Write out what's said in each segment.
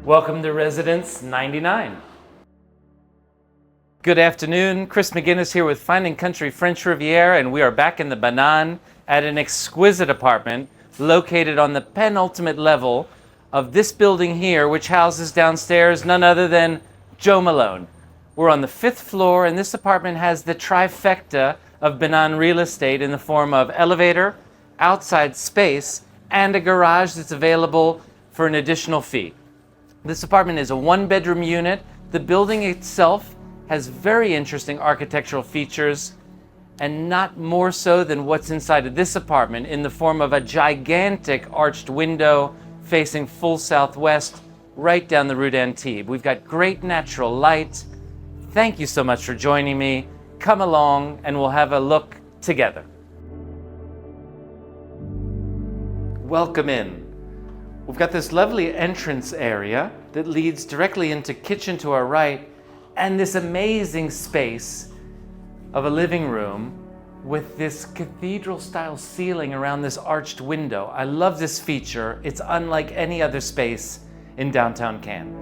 Welcome to Residence 99. Good afternoon, Chris McGinnis here with Fine & Country French Riviera, and we are back in the Banane at an exquisite apartment located on the penultimate level of this building here, which houses downstairs none other than Joe Malone. We're on the 5th floor, and this apartment has the trifecta of Banane real estate in the form of elevator, outside space, and a garage that's available for an additional fee. This apartment is a one-bedroom unit. The building itself has very interesting architectural features, and not more so than what's inside of this apartment in the form of a gigantic arched window facing full southwest right down the Rue d'Antibes. We've got great natural light. Thank you so much for joining me. Come along and we'll have a look together. Welcome in. We've got this lovely entrance area that leads directly into kitchen to our right, and this amazing space of a living room with this cathedral-style ceiling around this arched window. I love this feature. It's unlike any other space in downtown Cannes.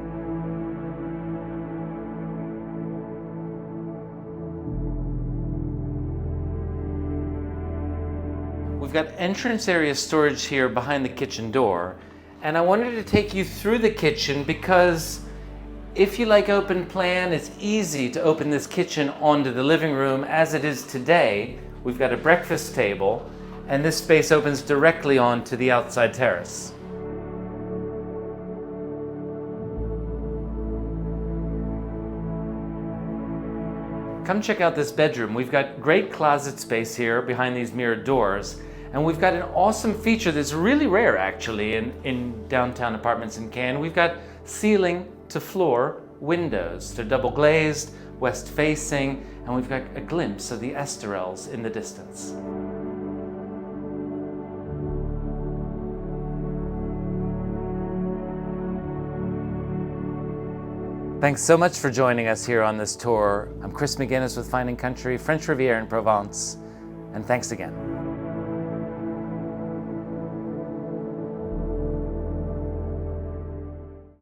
We've got entrance area storage here behind the kitchen door, and I wanted to take you through the kitchen because if you like open plan, it's easy to open this kitchen onto the living room as it is today. We've got a breakfast table, and this space opens directly onto the outside terrace. Come check out this bedroom. We've got great closet space here behind these mirrored doors. And we've got an awesome feature that's really rare actually in downtown apartments in Cannes. We've got ceiling to floor windows. They're double glazed, west facing, and we've got a glimpse of the Esterels in the distance. Thanks so much for joining us here on this tour. I'm Chris McGinnis with Fine & Country French Riviera in Provence, and thanks again.